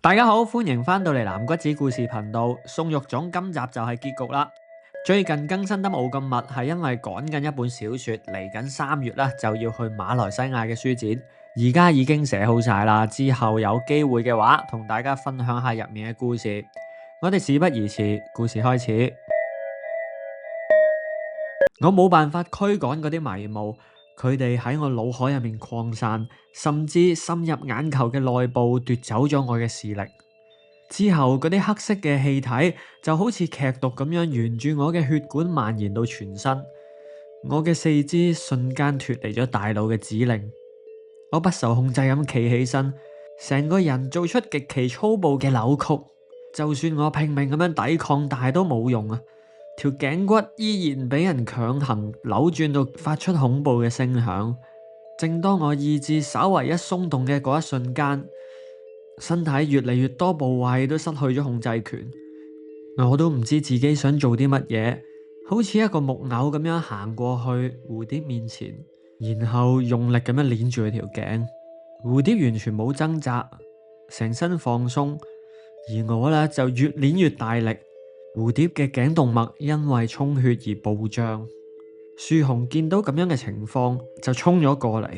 大家好，歡迎翻到嚟藍骨子故事頻道。送肉粽今集就係結局啦。最近更新得冇咁密，係因為趕緊一本小說，嚟緊3月啦就要去馬來西亞嘅書展，而家已經寫好晒啦。之後有機會嘅話，同大家分享下入面嘅故事。我哋事不宜遲，故事開始。我冇辦法驅趕嗰啲迷霧，佢哋喺我腦海入面擴散，甚至滲入眼球嘅內部，奪走咗我嘅視力。之後嗰啲黑色嘅氣體就好似劇毒咁樣，沿住我嘅血管蔓延到全身。我嘅四肢瞬間脫離咗大腦嘅指令，我不受控制咁企起身，成個人做出極其粗暴嘅扭曲。就算我拼命咁樣抵抗，但係都冇用啊！條頸骨依然俾人強行扭轉到發出恐怖嘅聲響。正當我意志稍為一鬆動嘅嗰一瞬間，身體越嚟越多部位都失去咗控制權。我都唔知自己想做啲乜嘢，好似一個木偶咁樣行過去蝴蝶面前，然後用力咁樣捏住佢條頸。蝴蝶完全冇掙扎，成身放鬆，而我呢就越捏越大力。蝴蝶嘅頸動脈因為充血而暴脹。樹熊見到咁樣嘅情況，就衝咗過嚟。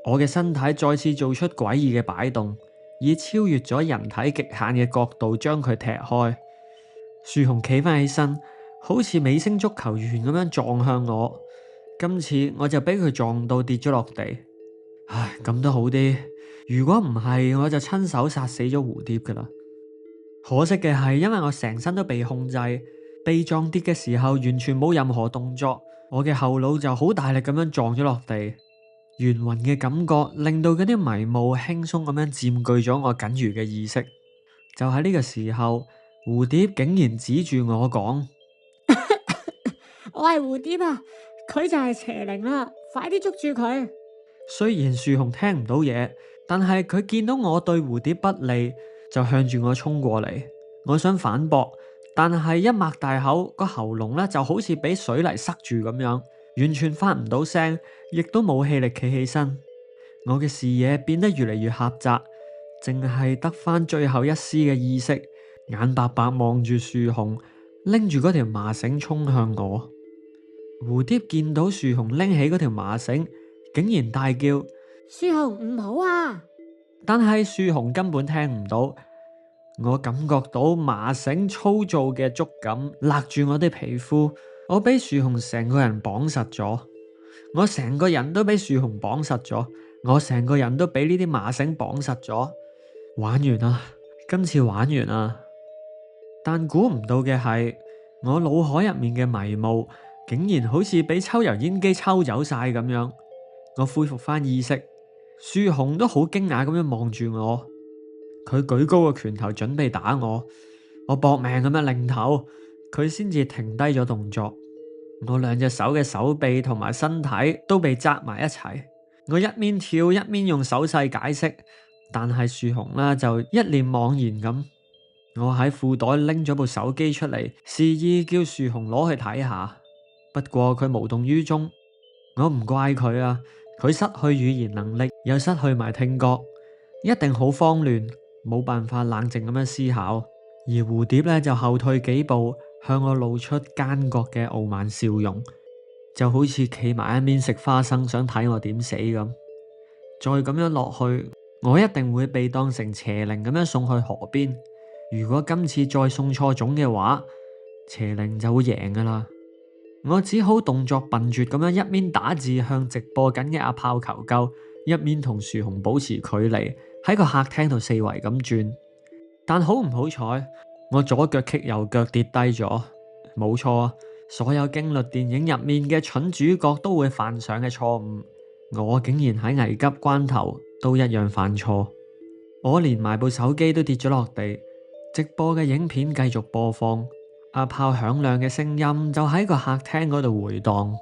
我嘅身體再次做出詭異嘅擺動，以超越咗人體極限嘅角度將佢踢開。樹熊企翻起身，好似美式足球員咁樣撞向我。今次我就俾佢撞到跌咗落地。唉，咁都好啲。如果唔係，我就親手殺死咗蝴蝶噶啦。可惜嘅係，因為我成身都被控制，被撞跌嘅時候完全冇任何動作，我嘅後腦就好大力咁樣撞咗落地，眩暈嘅感覺令到嗰啲迷霧輕鬆咁樣佔據咗我僅餘嘅意識。就喺呢個時候，蝴蝶竟然指住我講：我係蝴蝶啊，佢就係邪靈啦，快啲捉住佢！雖然樹熊聽唔到嘢，但係佢見到我對蝴蝶不利，就向住我衝過嚟。我想反駁，但係一擘大口，個喉嚨咧就好似俾水泥塞住咁樣，完全發唔到聲，亦都冇氣力企起身。我嘅視野變得越嚟越狹窄，淨係得翻最後一絲嘅意識，眼白白望住樹熊，拎住嗰條麻繩衝向我。蝴蝶見到樹熊拎起嗰條麻繩，竟然大叫：樹熊唔好啊！但係樹熊根本聽唔到。我感覺到麻繩粗糙嘅觸感勒住我啲皮膚，我俾樹熊成個人綁實咗。我成個人都俾樹熊綁實咗，我成個人都俾呢啲麻繩綁實咗。玩完啦，今次玩完啦。但估唔到嘅係，我腦海入面嘅迷霧竟然好似俾抽油煙機抽走晒咁樣。我恢復翻意識，樹熊都好驚訝咁樣望住我。佢舉高個拳頭準備打我，我搏命咁樣擰頭，佢先至停低咗動作。我兩隻手嘅手臂同埋身體都被紮埋一齊。我一面跳一面用手勢解釋，但係樹熊呢就一臉茫然咁。我喺褲袋拎咗部手機出嚟，示意叫樹熊攞去睇下。不過佢無動於衷。我唔怪佢啊，佢失去語言能力，又失去埋聽覺，一定好慌亂，冇辦法冷靜咁樣思考。而蝴蝶呢，就後退幾步，向我露出奸角嘅傲慢笑容，就好似企埋一邊食花生，想睇我點死咁。再咁樣落去，我一定會被當成邪靈咁樣送去河邊。如果今次再送錯種嘅話，邪靈就會贏噶啦。我只好動作笨拙咁樣一面打字向直播緊嘅阿炮求救，一面同樹熊保持距離，喺個客廳度四圍咁轉。但好唔好彩，我左腳棘右腳跌低咗。冇錯，所有驚慄電影入面嘅蠢主角都會犯上嘅錯誤，我竟然喺危急關頭都一樣犯錯。我連埋部手機都跌咗落地，直播嘅影片繼續播放。阿炮響亮嘅聲音就喺個客廳嗰度回蕩。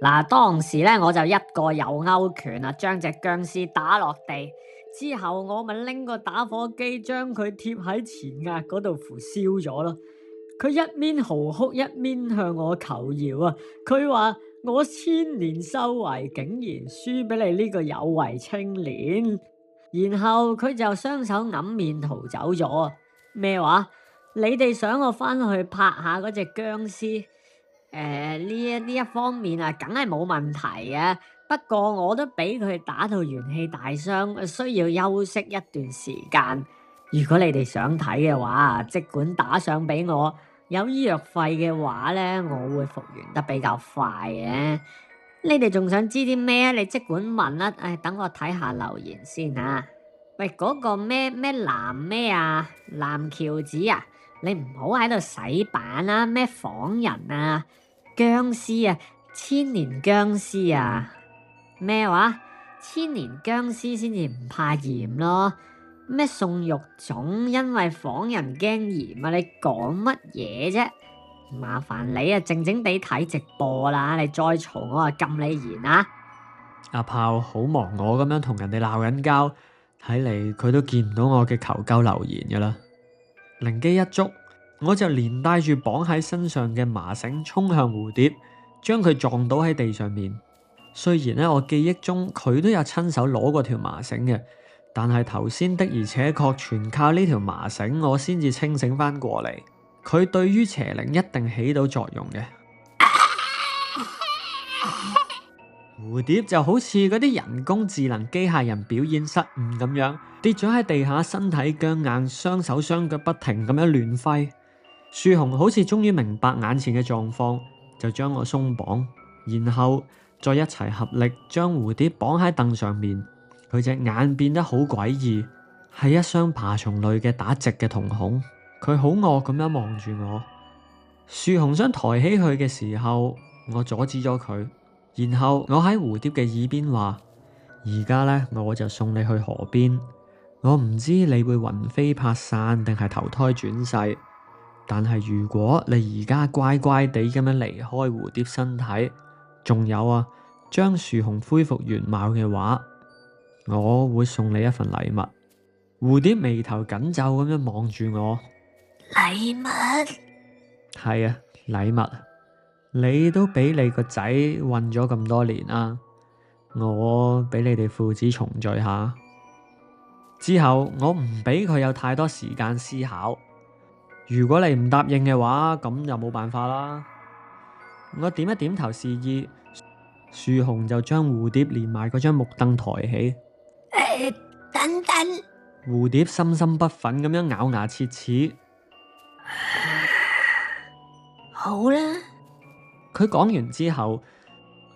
嗱，當時咧我就一個右勾拳啊，將隻僵屍打落地。之後我咪拎個打火機將佢貼喺前額嗰度符燒咗咯。佢一面嚎哭一面向我求饒啊！佢話我千年修為竟然輸俾你呢個有為青年。然後佢就雙手揞面逃走咗。咩話？你哋想我翻去拍下嗰隻僵屍？呢一方面啊，梗係冇問題嘅。不過我都俾佢打到元氣大傷，需要休息一段時間。如果你哋想睇嘅話，即管打賞俾我。有醫藥費嘅話咧，我會復原得比較快嘅。你哋仲想知啲咩？你即管問啦。等我睇下留言先啊。喂，嗰個咩藍咩啊，藍喬子啊，你唔好喺度洗版啦。咩仿人啊，僵屍啊，千年僵屍啊，咩話？千年僵屍先至唔怕鹽咯。咩送肉粽，因為仿人驚鹽啊？你講乜嘢啫？麻煩你啊，靜靜地睇直播啦。你再嘈我啊，禁你言啊！阿炮好忘我咁樣同人哋鬧緊交，睇嚟佢都見唔到我嘅求救留言噶啦。靈機一觸，我就連帶住綁喺身上嘅麻繩衝向蝴蝶，將佢撞倒喺地上面。雖然咧我記憶中佢都有親手攞過條麻繩嘅，但係頭先的而且確全靠呢條麻繩我先至清醒翻過嚟。佢對於邪靈一定起到作用嘅。蝴蝶就好似嗰啲人工智能機械人表演失誤咁樣，跌咗喺地下，身體僵硬，雙手雙腳不停咁樣亂揮。樹熊好似終於明白眼前嘅狀況，就將我鬆綁，然後再一齊合力將蝴蝶綁喺凳上面。佢隻眼變得好詭異，係一雙爬蟲類嘅打直嘅瞳孔。佢好惡咁樣望住我。樹熊想抬起佢嘅時候，我阻止咗佢。然後我喺蝴蝶嘅耳邊話：而家呢，我就送你去河邊。我唔知你會魂飛魄散定係投胎轉世，但係如果你而家乖乖地咁樣離開蝴蝶身體，仲有啊，將樹熊恢復原貌嘅話，我會送你一份禮物。蝴蝶眉頭緊皺咁樣望住我。禮物？係啊，禮物。你都俾你個仔韞咗咁多年啦，我俾你哋父子重聚下。之後我唔俾佢有太多時間思考。如果你唔答應嘅話，咁就冇辦法啦。我點一點頭示意，樹熊就將蝴蝶連埋嗰張木凳抬起。等等。蝴蝶心心不忿咁樣咬牙切齒。好啦。佢講完之後，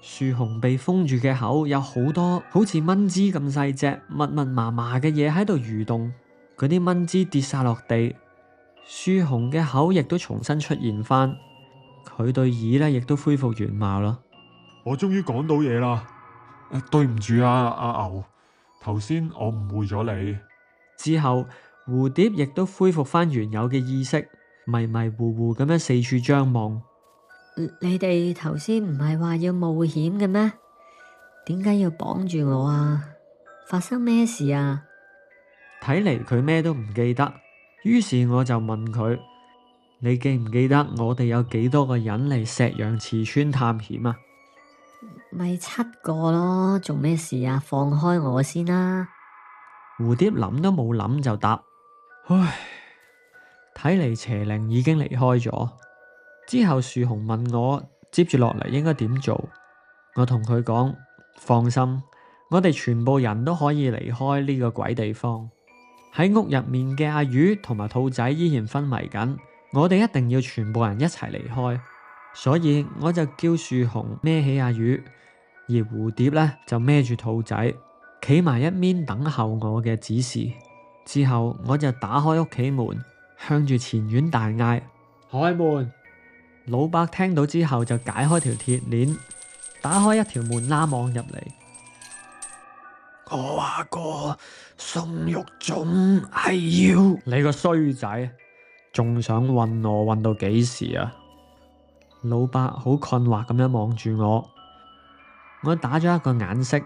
樹熊被封住嘅口有好多好似蚊枝咁細隻密密麻麻嘅嘢喺度蠕動，嗰啲蚊枝跌晒落地，樹熊嘅口亦都重新出現翻，佢對耳咧亦都恢復原貌啦。我終於講到嘢啦，對唔住啊，阿牛，頭先我誤會咗你。之後蝴蝶亦都恢復翻原有嘅意識，迷迷糊糊咁樣四處張望。你哋頭先唔係話要冒險嘅咩？點解要綁住我啊？發生咩事啊？睇嚟佢咩都唔記得，於是我就問佢：你記唔記得我哋有幾多個人嚟石陽池村探險啊？咪7個咯，做咩事啊？放開我先啦！蝴蝶諗都冇諗就答：唉，睇嚟邪靈已經離開咗。之後樹熊問我接住落嚟應該點做，我同佢講：放心，我哋全部人都可以離開呢個鬼地方。喺屋入面嘅阿魚同埋兔仔依然昏迷緊，我哋一定要全部人一齊離開。所以我就叫樹熊孭起阿魚，而蝴蝶呢就孭住兔仔，企埋一邊等候我嘅指示。之後我就打開屋企門，向住前院大嗌：開門！老伯聽到之後就解開條鐵鏈，打開一條門罅望入嚟。我話過送肉粽係要你個衰仔，仲想韞我韞到幾時啊？老伯好困惑咁樣望住我，我打咗一個眼色，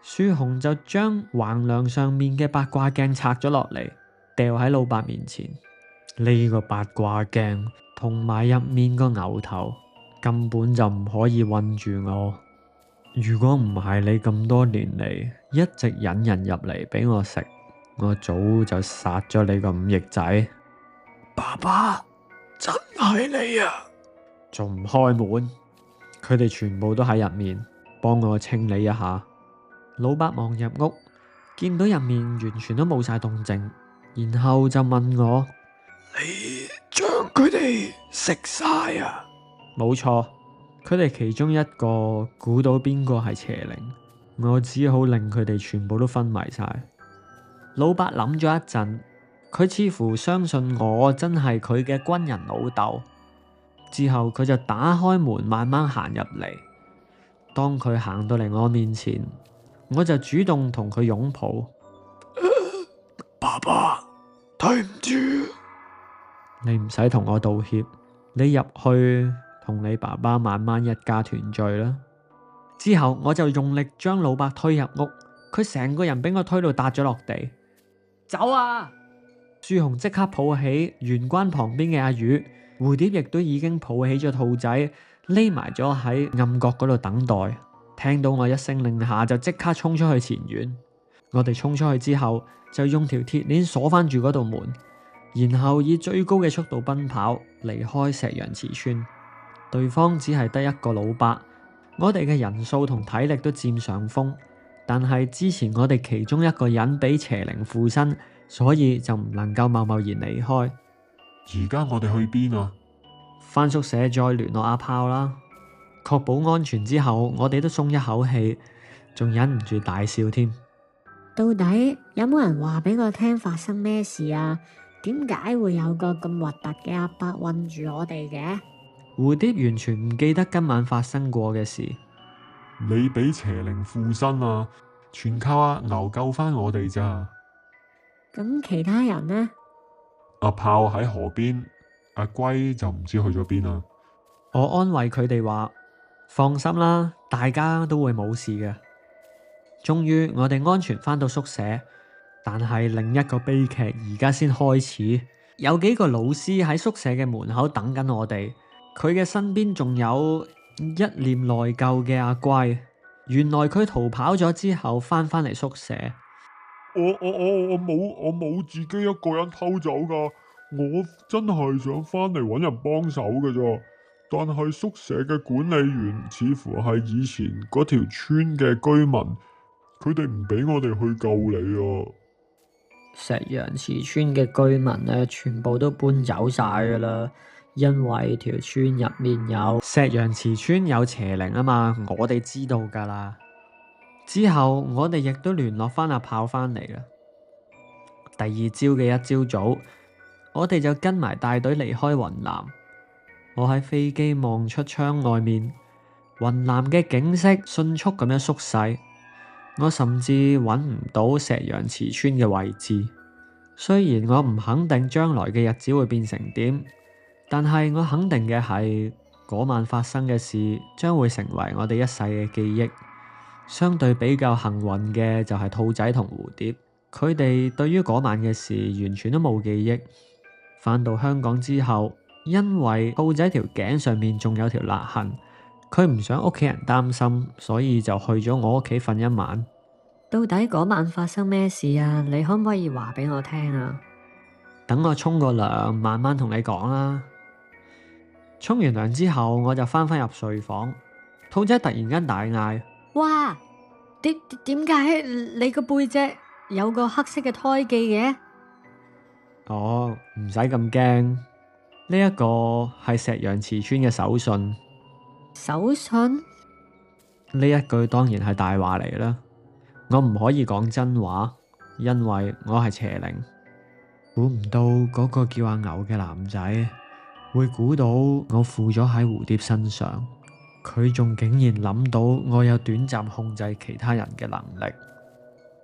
樹熊就將橫梁上面嘅八卦鏡拆咗落嚟，掉喺老伯面前。呢個八卦鏡同埋入面個牛頭根本就唔可以韞住我。如果唔係你咁多年嚟一直引人入嚟俾我食，我早就殺咗你個五翼仔。爸爸，真係你啊！仲唔開門？佢哋全部都喺入面，幫我清理一下。老伯望入屋，見到入面完全都冇晒動靜，然後就問我：你將佢哋食晒啊？冇錯，佢哋其中一個估到邊個係邪靈，我只好令佢哋全部都昏迷晒。老伯諗咗一陣，佢似乎相信我真係佢嘅軍人老豆。之後佢就打開門慢慢行入嚟。當佢行到嚟我面前，我就主動同佢擁抱。爸爸，對唔住。你唔使同我道歉，你入去同你爸爸慢慢一家團聚啦。之後我就用力將老伯推入屋，佢成個人俾我推到笪咗落地。走啊！樹熊即刻抱起玄關旁邊嘅阿魚，蝴蝶亦都已經抱起咗兔仔，匿埋咗喺暗角嗰度等待。聽到我一聲令下，就即刻衝出去前院。我哋衝出去之後，就用條鐵鏈鎖翻住嗰道門，然後以最高嘅速度奔跑離開石羊池村。對方只係得一個老伯，我哋嘅人數同體力都佔上風，但係之前我哋其中一個人俾邪靈附身，所以就唔能夠貿貿然離開。而家我哋去邊啊？返宿舍再聯絡阿炮啦。確保安全之後，我哋都鬆一口氣，仲忍唔住大笑添。到底有冇人話俾我聽發生咩事啊？點解會有個咁核突嘅阿伯困住我哋嘅？蝴蝶完全唔記得今晚發生過嘅事。你俾邪靈附身啊！全靠阿牛救翻我哋咋。咁其他人呢？阿炮喺河邊，阿龜就唔知去咗邊啦。我安慰佢哋話：放心啦，大家都會冇事嘅。終於我哋安全返到宿舍，但係另一個悲劇而家先開始。有幾個老師喺宿舍嘅門口等緊我哋，佢嘅身邊仲有一臉內疚嘅阿龜。原來佢逃跑咗之後返返嚟宿舍。我冇自己一個人偷走噶，我真係想翻嚟揾人幫手嘅咋。但係宿舍嘅管理員似乎係以前嗰條村嘅居民，佢哋唔俾我哋去救你啊。石羊池村嘅居民咧，全部都搬走晒噶啦，因為條村入面有石羊池村有邪靈啊嘛，我哋知道噶啦。之後我哋亦都聯絡翻阿炮翻嚟啦。第二朝嘅一朝早，我哋就跟埋大隊離開雲南。我喺飛機望出窗外面，雲南嘅景色迅速咁樣縮細。我甚至揾唔到石羊池村嘅位置。雖然我唔肯定將來嘅日子會變成點，但係我肯定嘅係嗰晚發生嘅事將會成為我哋一世嘅記憶。相對比較幸運嘅就係兔仔同蝴蝶，佢哋對於嗰晚嘅事完全都冇記憶。返到香港之後，因為兔仔條頸上面仲有條勒痕，佢唔想屋企人擔心，所以就去咗我屋企瞓一晚。到底嗰晚發生咩事啊？你可唔可以話俾我聽啊？等我沖個涼，慢慢同你講啦。沖完涼之後，我就翻入睡房。兔仔突然間大嗌：哇！點解你個背脊有個黑色嘅胎記嘅？哦，唔使咁驚，呢一個係石羊池村嘅手信。手信？呢一句當然係大話嚟啦，我唔可以講真話，因為我係邪靈。估唔到嗰個叫阿牛嘅男仔會估到我附咗喺蝴蝶身上。佢仲竟然諗到我有短暫控制其他人嘅能力。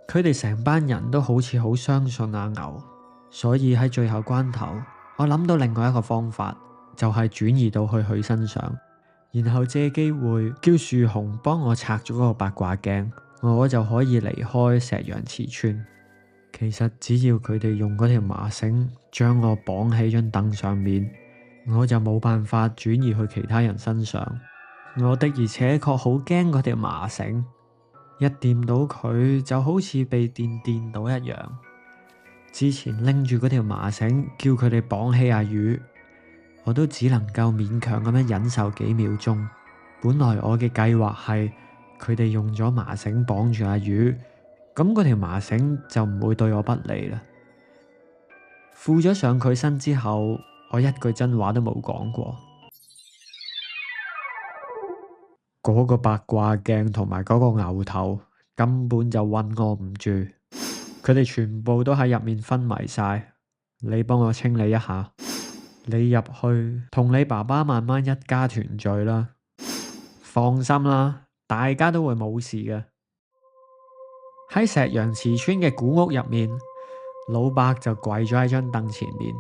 佢哋成班人都好似好相信阿牛，所以喺最後關頭，我諗到另外一個方法，就係轉移到去佢身上，然後借機會叫樹熊幫我拆咗嗰個八卦鏡，我就可以離開石羊池村。其實只要佢哋用嗰條麻繩將我綁喺張凳上面，我就冇辦法轉移去其他人身上。我的而且確好驚嗰條麻繩，一掂到佢就好似被電到一樣。之前拎住嗰條麻繩叫佢哋綁起阿魚，我都只能夠勉強咁樣忍受幾秒鐘。本來我嘅計劃係佢哋用咗麻繩綁住阿魚，咁嗰條麻繩就唔會對我不利啦。附咗上佢身之後，我一句真話都冇講過。嗰個八卦鏡同埋嗰個牛頭根本就韞我唔住，佢哋全部都喺入面昏迷晒。你幫我清理一下，你入去同你爸爸慢慢一家團聚啦。放心啦，大家都會冇事嘅。喺石陽祠村嘅古屋入面，老伯就跪咗喺張凳前面。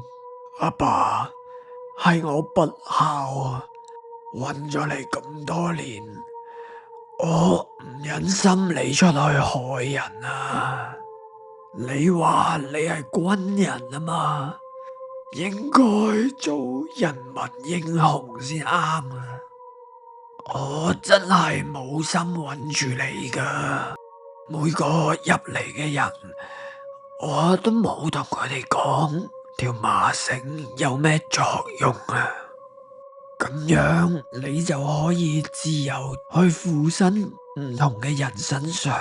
阿爸，係我不孝啊，韞咗你咁多年，我唔忍心你出去害人啊！你話你係軍人啊嘛，應該做人民英雄先啱啊！我真係冇心韞住你噶，每個入嚟嘅人，我都冇同佢哋講條麻繩有咩作用啊！咁樣你就可以自由去附身唔同嘅人身上，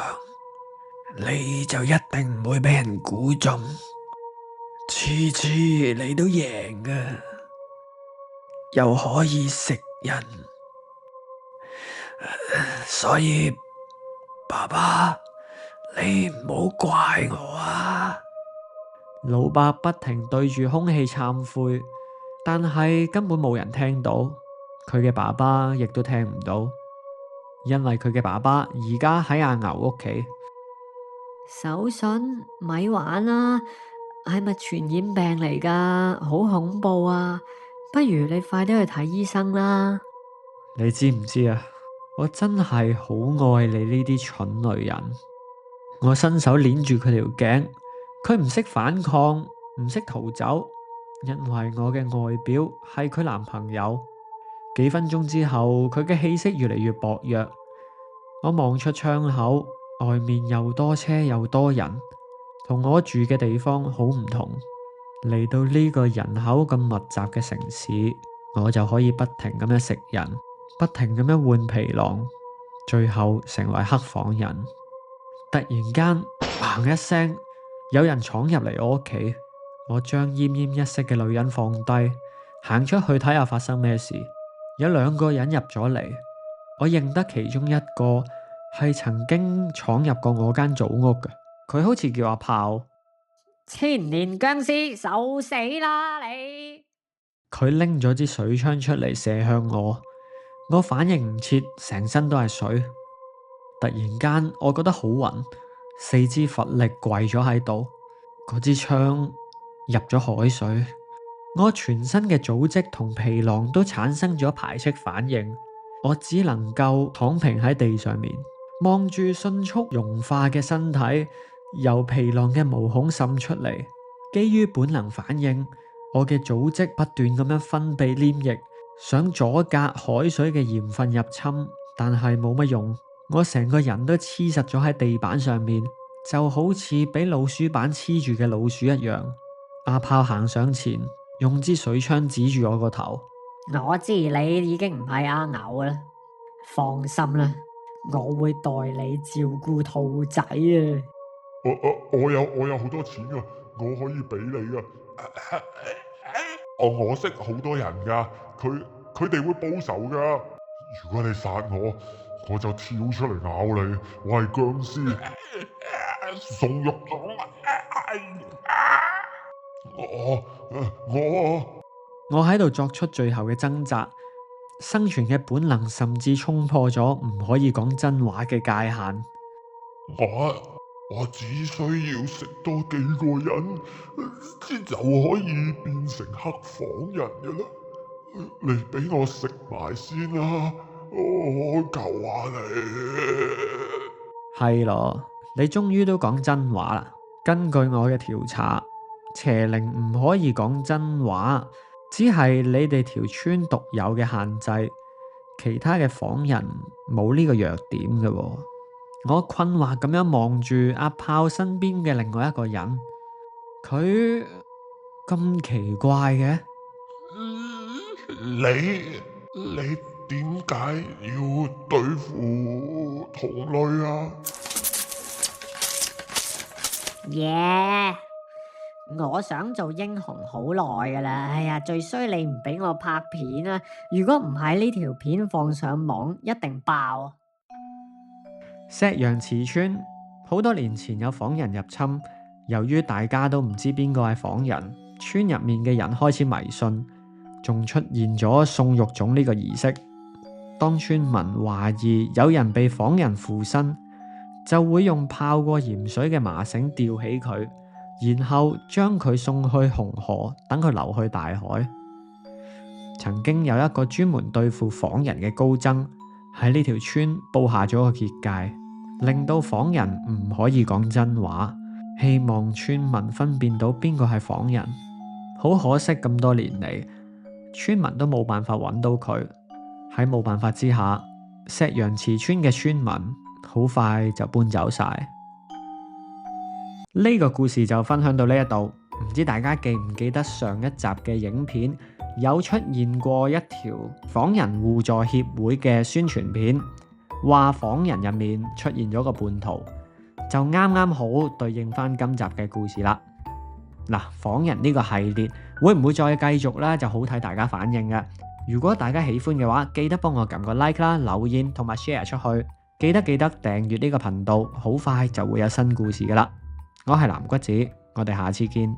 你就一定唔會俾人估中，次次你都贏㗎，又可以食人，所以爸爸，你唔好怪我啊！老伯不停對住空氣懺悔，但係根本冇人聽到，佢嘅爸爸亦都聽唔到，因為佢嘅爸爸而家喺阿牛屋企。手信咪玩啦，係咪傳染病嚟㗎？好恐怖啊！不如你快啲去睇醫生啦。你知唔知啊？我真係好愛你呢啲蠢女人。我伸手鏈住佢條頸，佢唔識反抗，唔識逃走，因為我嘅外表係佢男朋友。幾分鐘之後，佢嘅氣息越嚟越薄弱。我望出窗口，外面又多車又多人，同我住嘅地方好唔同。嚟到呢個人口咁密集嘅城市，我就可以不停咁樣食人，不停咁樣換皮囊，最後成為黑房人。突然間，砰一聲，有人闖入嚟我屋企。我將奄奄一息嘅女人放低，行出去睇下發生咩事。有兩個人入咗嚟，我認得其中一個係曾經闖入過我間祖屋嘅，佢好似叫阿炮。千年僵屍受死啦你！佢拎咗支水槍出嚟射向我，我反應唔切，成身都係水。突然間，我覺得好暈，四肢乏力跪咗喺度。嗰支槍入咗海水，我全身嘅組織同皮囊都產生咗排斥反應，我只能夠躺平喺地上面，望住迅速融化嘅身體由皮囊嘅毛孔滲出嚟。基於本能反應，我嘅組織不斷咁樣分泌黏液，想阻隔海水嘅鹽分入侵，但係冇乜用。我成個人都黐實咗喺地板上面，就好似俾老鼠板黐住嘅老鼠一樣。阿炮行上前，用支水槍指住我個頭。我知你已經唔係阿牛啦，放心啦，我會代你照顧兔仔啊！我有好多錢噶，我可以俾你噶。我識好多人噶，佢哋會報仇噶。如果你殺我就跳出嚟咬你。我係僵屍，送肉粽。我喺度作出最後嘅掙扎，生存嘅本能甚至衝破咗唔可以講真話嘅界限。我只需要食多幾個人，就可以變成黑房人噶啦。你俾我食埋先啦，我求下你。係咯，你終於都講真話啦。根據我嘅調查，邪靈唔可以講真話，只係你哋條村獨有嘅限制。其他嘅房人冇呢個弱點嘅喎。我困惑咁樣望住阿炮身邊嘅另外一個人，佢咁奇怪嘅。你點解要對付同類啊？耶！我想做英雄好耐噶啦，哎呀，最衰你唔俾我拍片啊！如果唔係呢條片放上網，一定爆。石陽祠村好多年前有仿人入侵，由於大家都唔知邊個係仿人，村入面嘅人開始迷信，仲出現咗送肉粽呢個儀式。當村民懷疑有人被仿人附身，就會用泡過鹽水嘅麻繩吊起佢，然後將佢送去紅河，等佢流去大海。曾經有一個專門對付仿人嘅高僧喺呢條村布下咗個結界，令到仿人唔可以講真話，希望村民分辨到邊個係仿人。好可惜咁多年嚟，村民都冇辦法揾到佢。喺冇辦法之下，石陽祠村嘅村民好快就搬走晒。呢個故事就分享到呢一度，唔知大家記唔記得上一集嘅影片有出現過一條仿人互助協會嘅宣傳片，話仿人入面出現咗個叛徒，就啱啱好對應翻今集嘅故事啦。嗱，仿人呢個系列會唔會再繼續呢？就好睇大家反應嘅。如果大家喜歡嘅話，記得幫我撳個 like 啦、留言同埋 share 出去。記得訂閱呢個頻道，好快就會有新故事噶啦。我係藍骨子，我哋下次見。